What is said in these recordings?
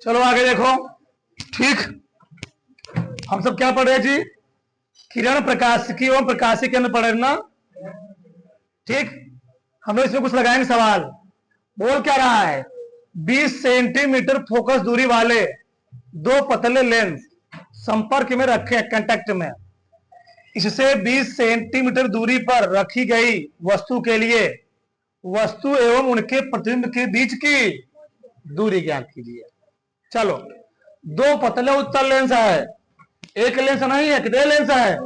चलो आगे देखो। ठीक, हम सब क्या पढ़ रहे जी? किरण प्रकाशिकी एवं प्रकाशिकी के अंदर पढ़ रहे ना। ठीक, हम लोग इसमें कुछ लगाएंगे सवाल। बोल क्या रहा है? 20 सेंटीमीटर फोकस दूरी वाले दो पतले लेंस संपर्क में रखे हैं, कांटेक्ट में। इससे 20 सेंटीमीटर दूरी पर रखी गई वस्तु के लिए वस्तु एवं उनके प्रतिबिंब के बीच की दूरी ज्ञात कीजिए। चलो, दो पतले उत्तल लेंस है, एक लेंस नहीं है, कितने लेंस है?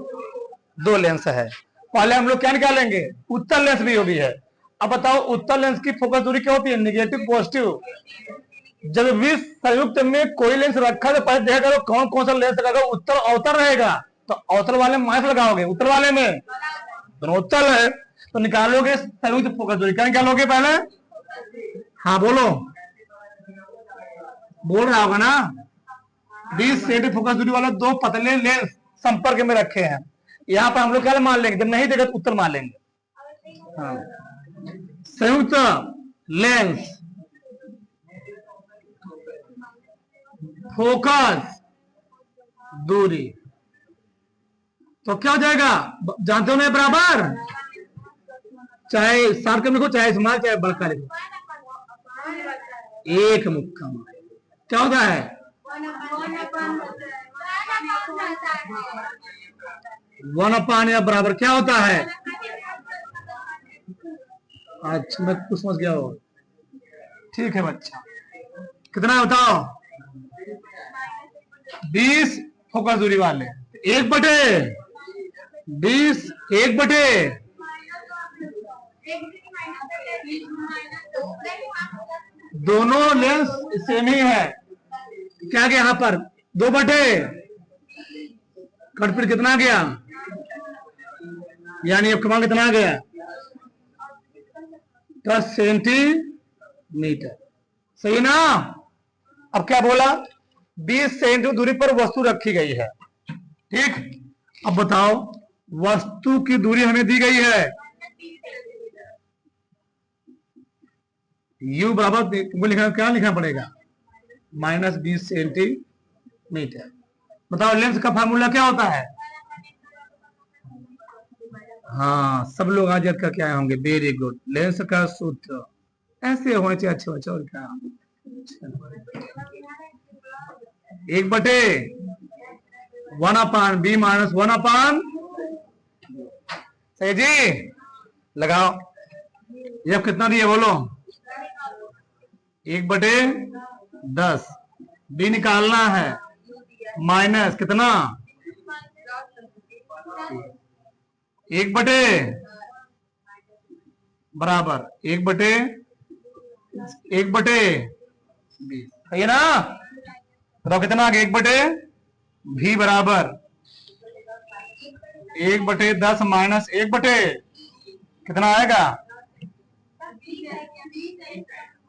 दो लेंस है। पहले हम लोग क्या निकालेंगे? उत्तल लेंस भी भी है। अब बताओ उत्तल लेंस की फोकस दूरी क्या होती है? Negative positive. जब 20 संयुक्त में कोई लेंस रखा तो पहले देखा करो कौन कौन सा लेंस लगा, उत्तल अवतल रहेगा तो अवतल वाले में माइनस लगाओगे, उत्तल वाले में दोनों उत्तल है तो निकालोगे संयुक्त फोकस दूरी। क्या निकालोगे पहले? हाँ बोलो, बोल रहा होगा ना। 20 सेंटीमीटर फोकस दूरी वाला दो पतले लेंस संपर्क में रखे हैं। यहाँ पर हम लोग क्या मान लेंगे? जब नहीं देगा तो उत्तर मान लेंगे। हाँ, संयुक्त लेंस फोकस दूरी तो क्या हो जाएगा? जानते हो ना, बराबर, चाहे शार्ट लिखो चाहे स्मॉल चाहे बड़का लिखो, एक मुक्का क्या होता है? 1/, या बराबर क्या होता है? अच्छा, मैं कुछ समझ गया हो। ठीक है बच्चा, कितना बताओ? 20 फोकस दूरी वाले 1/20, 1/, दोनों लेंस सेम ही है। क्या गया यहाँ पर? 2/, कटपीट कितना गया? यानी अब कमान कितना गया? 10 सेंटीमीटर। सही ना? अब क्या बोला? 20 सेंटीमीटर दूरी पर वस्तु रखी गई है। ठीक, अब बताओ वस्तु की दूरी हमें दी गई है u बराबर तुमको लिखना, क्या लिखना पड़ेगा? -20 सेंटीमीटर। बताओ लेंस का फार्मूला क्या होता है? हाँ, सब लोग आज का क्या होंगे? Very good. लेंस का सूत्र ऐसे होने चाहिए अच्छे बच्चे। और क्या? 1/(b - 1/) सही जी, लगाओ। ये कितना दिया बोलो? 1/10। बी निकालना है, माइनस कितना? 1/, बराबर 1/20। सही है ना? बताओ कितना आ गया? 1/v बराबर 1/10 माइनस 1/, कितना आएगा?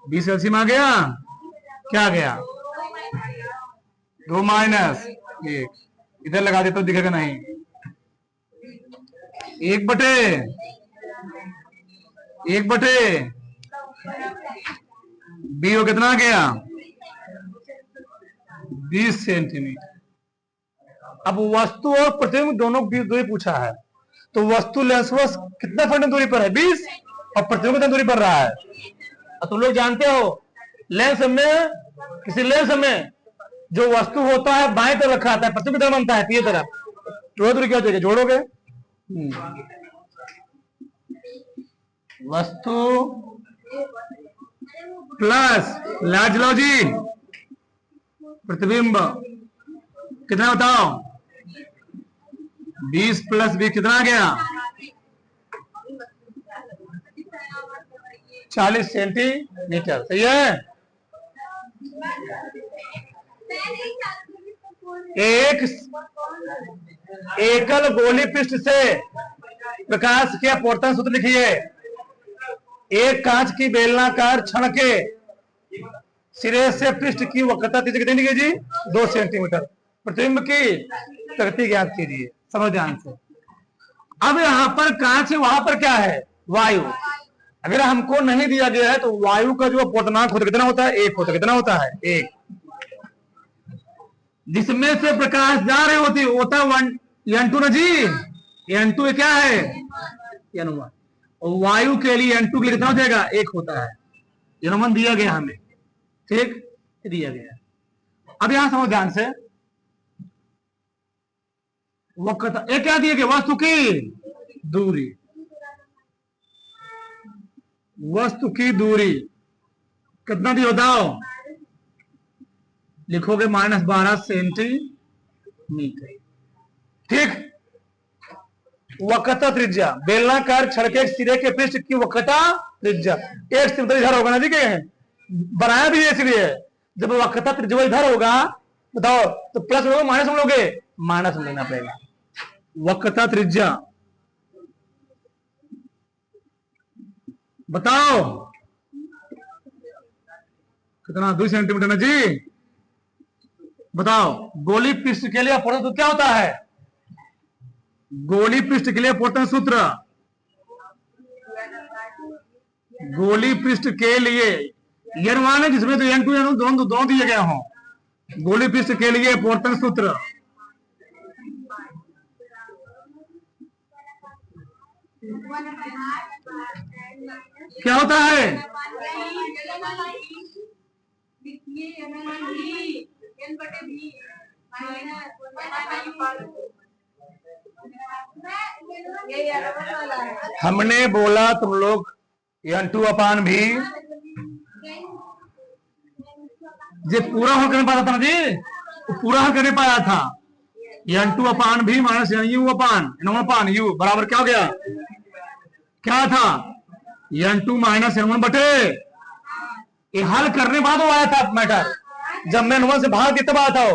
20 एलसीएम आ गया। क्या आ गया? 2 माइनस 1। इधर लगा देता तो दिखेगा नहीं। 1/1/, बी हो कितना आ गया? 20 सेंटीमीटर। अब वस्तु और प्रतिबिंब दोनों की दूरी पूछा है तो वस्तु लेंस कितना फंड दूरी पर है? 20, और प्रतिबिंब कितना दूरी पर रहा है? तुम लोग जानते हो लेंस में, किसी लेंस में जो वस्तु होता है बाएं तरफ रखा आता है, प्रतिबिंब तरफ बनता है पीछे तरफ, तो दूरी क्या हो जाएगी? जोड़ोगे वस्तु प्लस लार्ज लो जी प्रतिबिंब, कितना बताओ? 20 + 20 कितना आ गया? 40 सेंटीमीटर। सही है? एक एकल गोली पृष्ठ से प्रकाश के अपवर्तन सूत्र लिखिए। एक कांच की बेलनाकार छड़ के सिरे से पृष्ठ की वक्रता कितनी लिखिए जी? 2 सेंटीमीटर। प्रतिबिंब की प्रगति ज्ञात कीजिए। समझ ध्यान से। अब यहाँ पर कांच है, वहां पर क्या है? वायु। अगर हमको नहीं दिया गया है तो वायु का जो अपवर्तनांक होता है कितना होता है? 1 होता है। कितना होता है? 1। जिसमें से प्रकाश जा रहे होती होता N2 ना जी। N2 क्या है N1। और वायु के लिए N2 के लिए कितना हो जाएगा 1 होता है। N1 दिया गया हमें, ठीक, दिया गया। अब यहां समझ ध्यान से, वक्रता ये क्या दिया गया, वस्तु की दूरी, वस्तु की दूरी कितना दी बताओ, लिखोगे -12 सेंटीमीटर, ठीक। वक्रता त्रिज्या, बेलनाकार छड़ के सिरे के पृष्ठ की वक्रता त्रिज्या एक सेंटीमीटर इधर होगा ना जी, के बनाया भी है इसलिए। जब वक्रता त्रिज्या इधर होगा बताओ तो प्लस लोगे माइनस में लोगे, माइनस में लेना पड़ेगा। वक्रता त्रिज्या बताओ कितना 2 सेंटीमीटर ना जी। बताओ गोली पृष्ठ के लिए अपवर्तन सूत्र क्या होता है, गोली पृष्ठ के लिए अपवर्तन सूत्र, गोली पृष्ठ के लिए N1 है जिसमें तो N2 दोनों दिए गए हों। गोली पृष्ठ के लिए अपवर्तन सूत्र क्या होता है, हमने बोला तुम लोग N2 अपान भी, ये पूरा हल करने पाया था ना जी, पूरा हल करने पाया था। N2 अपान भी माइनस NU अपान U बराबर क्या हो गया, क्या था N2 माइनस N1 बटे, ये हल करने बाद वो आया था मैटर, जब मैं N1 से भाग देता आया था,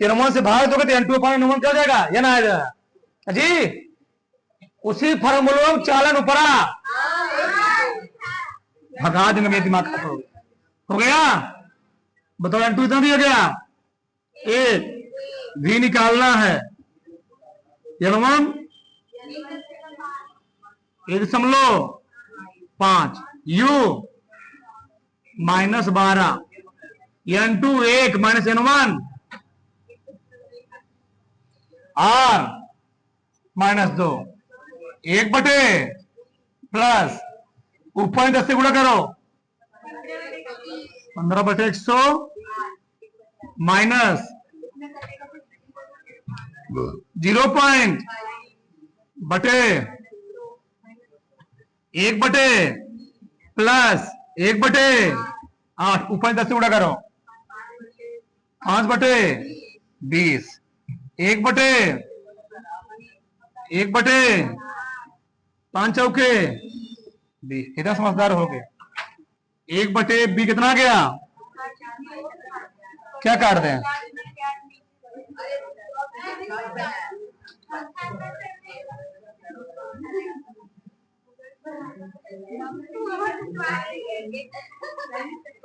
N1 से भाग दोगे तो N2 अपान N1 क्या हो जाएगा, N आ जाएगा जी। उसी फार्मूला में चालन ऊपरा भगा देंगे, मेरे दिमाग खत्म हो गया। बताओ N2 इतना दिया गया, एक भी निकालना है, N1 1.5 U -12 N2 1 minus N1 R -2 1 बटे प्लस ऊपर 10 से गुणा करो 15 बटे 100 माइनस 0 बटे 1 बटे प्लस 1 बटे 8 ऊपर 10 से गुणा करो 5 बटे 20 1 बटे 5 चौके 20। कितना समझदार हो गए, 1 बटे बी कितना गया, क्या काट दें,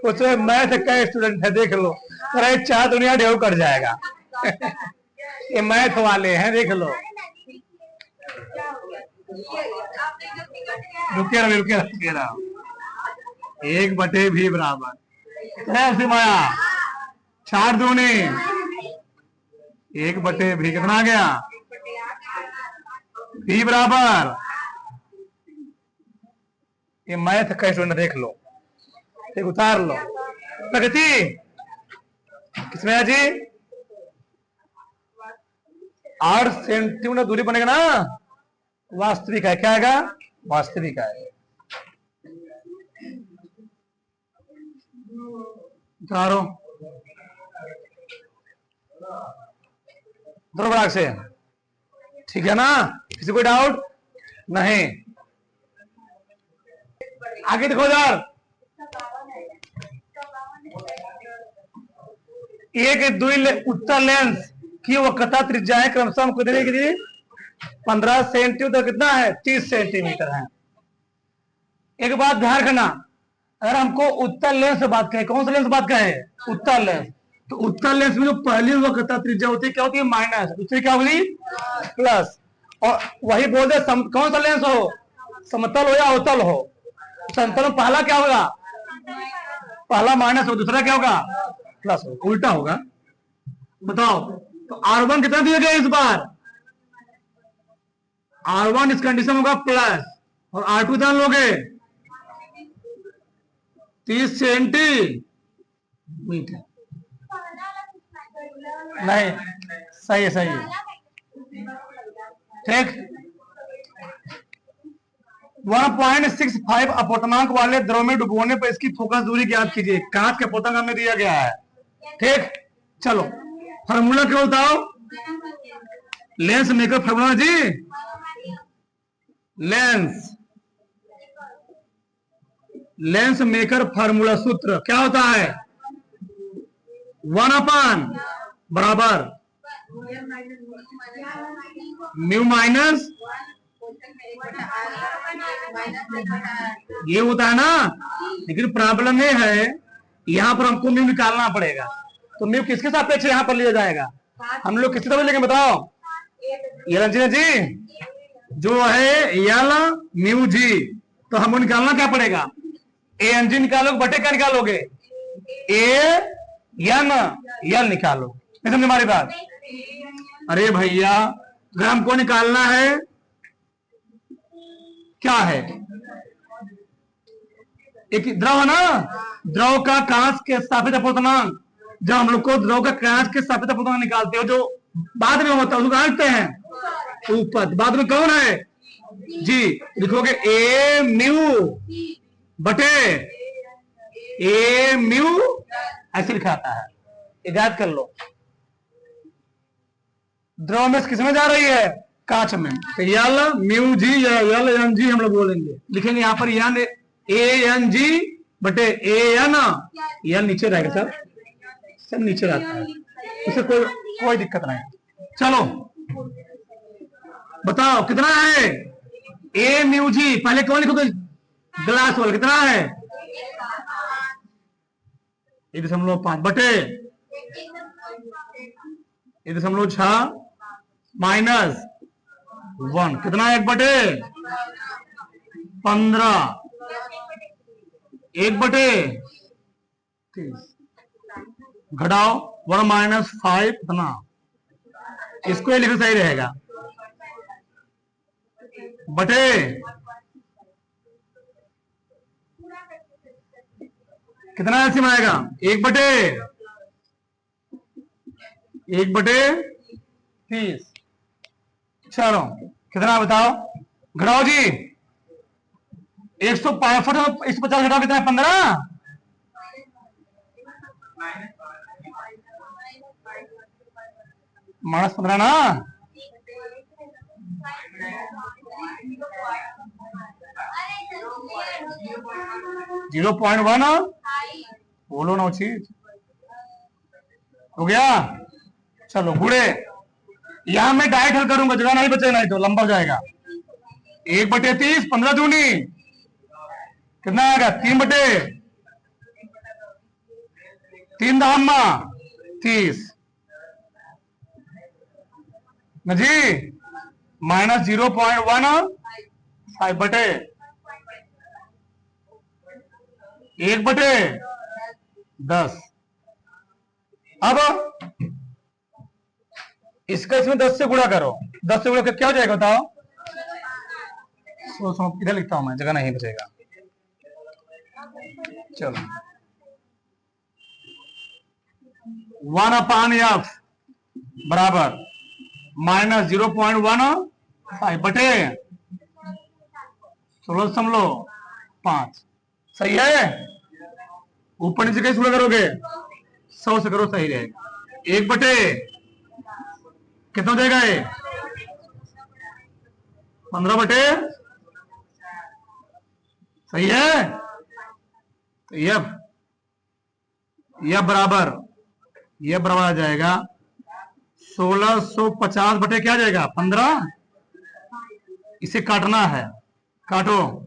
कुछ मैथ का स्टूडेंट है देख लो, अरे 4 दुनिया ढेव कर जाएगा ये मैथ वाले हैं देख लो। रुके रहा 1 बटे भी बराबर माया 4 दूनी 1 बटे भी कितना आ गया, भी बराबर, ये मैथ का स्टूडेंट देख लो, एक उतार लो प्रगति किसमें है जी, 8 सेंटीमीटर दूरी बनेगा ना, वास्तविक है, क्या आएगा वास्तविक है। उतारो दोनों भाग से, ठीक है ना, किसी कोई डाउट नहीं। आगे देखो यार, एक दुई उत्तर लेंस की वक्रता त्रिज्याएं क्रमशः हमको देने के लिए 15 सेंटीमीटर कितना है 30 सेंटीमीटर है। एक बात ध्यान रखना, अगर हमको उत्तर लेंस से बात करें, कौन सा लेंस बात करें, उत्तर लेंस, तो उत्तर लेंस में जो पहली वक्रता त्रिज्या होती है क्या होती है माइनस, दूसरी क्या होगी प्लस। और वही बोल दे कौन सा लेंस हो, समतल हो या अवतल हो, समतल में पहला क्या होगा, पहला माइनस हो, दूसरा क्या होगा प्लस होगा, उल्टा होगा। बताओ, तो R1 कितना दिया गया इस बार? R1 इस कंडीशन होगा प्लस, और R2 कितना लोगे? 30 सेंटीमीटर। नहीं, सही है, सही है, ठीक। 1.65 अपवर्तनांक वाले द्रव में डुबोने पर इसकी फोकस दूरी ज्ञात कीजिए। कांच के अपवर्तनांक हमें दिया गया है, ठीक। चलो फार्मूला क्या बताओ? लेंस मेकर फार्मूला जी, लेंस मेकर फार्मूला सूत्र क्या होता है? 1 अपान बराबर म्यू माइनस, ये होता है ना। लेकिन प्रॉब्लम ये है, यहां पर हमको म्यू निकालना पड़ेगा। तो म्यू किसके सापेक्ष यहां पर लिया जाएगा? हम लोग किसके तरफ लेंगे बताओ? एल जी, जो है एल म्यू जी, तो हमको निकालना क्या पड़ेगा? ए एन जी निकालोगे बटे क्या निकालोगे? ए एन एल निकालो। समझ हमारी बात? अरे भैया, अगर हमको निकालना है क्या है, एक द्रव है ना, द्रव का कांच के सापेक्ष अपवर्तनांक, जब हम लोग को द्रव का कांच के सापेक्ष अपवर्तनांक निकालते हो, जो बाद में होता है उसको काटते हैं ऊपर, बाद में कौन है? जी, लिखोगे ए म्यू बटे ए म्यू, ऐसे लिखा आता है, याद कर लो। द्रव में किसमें जा रही है? कांच में। तो यल म्यू जी या यल एन जी हम लोग बोलेंगे, लिखेंगे यहां पर एन ए एन जी बटे ए एन, एन नीचे रहेगा सर, सब नीचे रहता है, उसे कोई दिक्कत नहीं। चलो बताओ कितना है? ए म्यू जी, पहले कौन लिखोगे? ग्लास वाला कितना है? 1.5 बटे 1.6 माइनस 1 कितना है? 1 बटे 15, 1 बटे 30, घटाओ 1 माइनस 5 कितना? इसको लिखना सही रहेगा, बटे कितना एलसीएम आएगा? 1 बटे 30। चलो कितना बताओ? घटाओ जी, 165 150 घटाओ कितना है? 15 माइनस 15 ना, 0.1 बोलो ना चीज हो गया। चलो गुड़े, यहां मैं डायरेक्ट हल करूंगा, जगह नहीं बचेगा, नहीं तो लंबा हो जाएगा। 1 बटे 30, 15 दूनी कितना आएगा? 3 बटे 3 दहम्मा 30 न जी, माइनस 0.15 बटे 1 बटे 10। अब इसका इसमें 10 से गुणा करो, 10 से गुणा कर क्या हो जाएगा बताओ? इधर लिखता हूं मैं, जगह नहीं बचेगा। चलो 1/f बराबर माइनस 0.15 बटे 16.5। सही है? ऊपर नीचे कैसे गुणा करोगे? 100 से करो, सही रहेगा। 1 बटे कितना हो जाएगा? 15 बटे, सही है? तो यह बराबर आ जाएगा 1650 बटे क्या आ जाएगा? 15। इसे काटना है, काटो,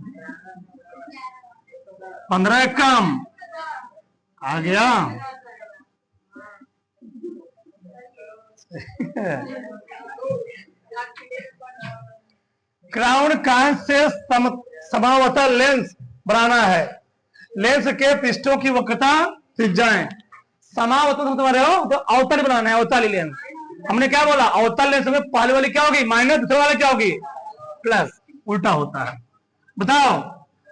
15 कम आ गया। क्राउन कांच से समावतल लेंस बनाना है। लेंस के पृष्ठों की वक्रता त्रिज्याएं समावर्तन समझ रहे हो तो अवतल बनाना है, अवतल लेंस। हमने क्या बोला, अवतल लेंस में पहले वाली क्या होगी माइनस, दूसरे वाले क्या होगी प्लस, उल्टा होता है। बताओ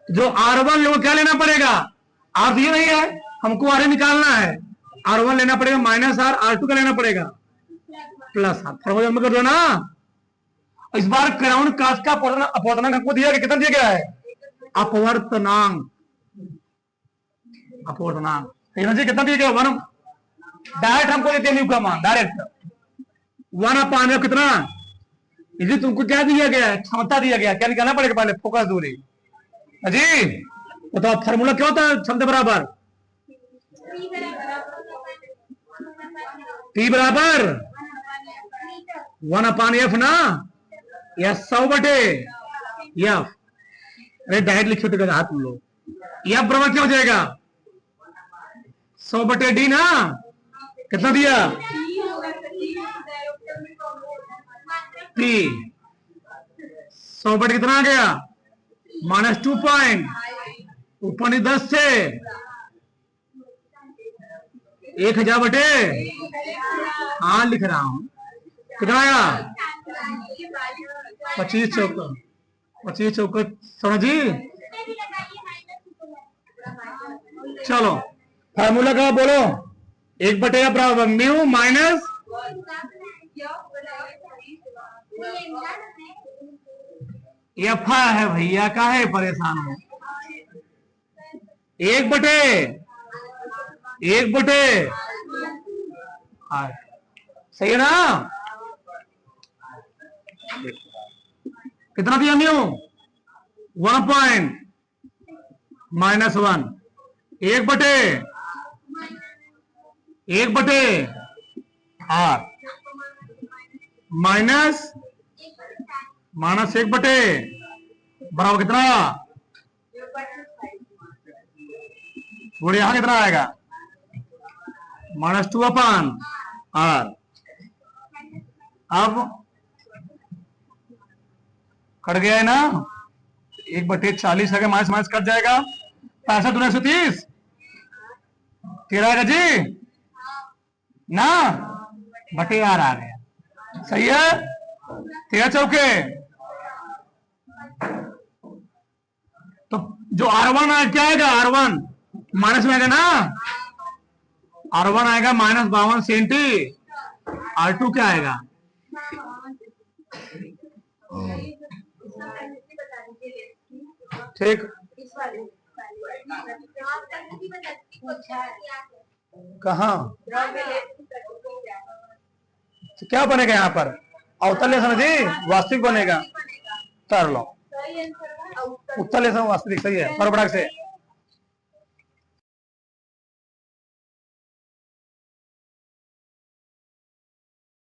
जो R1 लोग क्या लेना पड़ेगा, R दिए नहीं है हमको, R निकालना है, R1 लेना पड़ेगा माइनस R, R2 का लेना पड़ेगा प्लस R। फॉर्मूला में कर दो ना। इस बार क्राउन कास्ट का अपवर्तनांक हमको दिया गया, कितना दिया गया है अपवर्तनांक, अपवर्तनांक जी कितना दिया गया, 1 डायरेक्ट हमको देते हैं का मान, डायरेक्ट 1/, कितना इसी तुमको क्या दिया गया है, क्षमता दिया गया, क्या निकालना पड़ेगा पहले, फोकस दूरी जी। बताओ फार्मूला क्या होता है क्षमता बराबर, P बराबर 1/f ना, या 100/f, अरे डायरेक्ट लिखो तो हाथ तुम लोग, F बराबर क्या हो जाएगा 100/d ना, कितना दिया P, 100/, कितना आ गया -2 पॉइंट, ऊपर 10 से 1000/, हाँ लिख रहा हूं, कितना आया 25 चौका समझी। चलो फार्मूला का बोलो, 1/f बराबर म्यू माइनस एफ है भैया, का है परेशान हो, 1/1 सही है ना, कितना दिया म्यू 1 पॉइंट -1, 1/r माइनस -1/, बराबर कितना, बोले यहां कितना आएगा -2/r। अब कट गया है ना, 1/40 है, माइनस माइनस कट जाएगा, 65 दूना 130, 13 आएगा जी ना, /r आ गया, सही है, 13 चौके। तो जो R1 क्या आएगा, R1 माइनस में आएगा ना, R1 आएगा -52 सेंटी, R2 क्या आएगा, ठीक, कहा तो क्या बनेगा यहाँ पर, अवतल लेंस समझी, वास्तविक बनेगा, कर लो उत्तल लेंस वास्तविक, सही है, बराबर से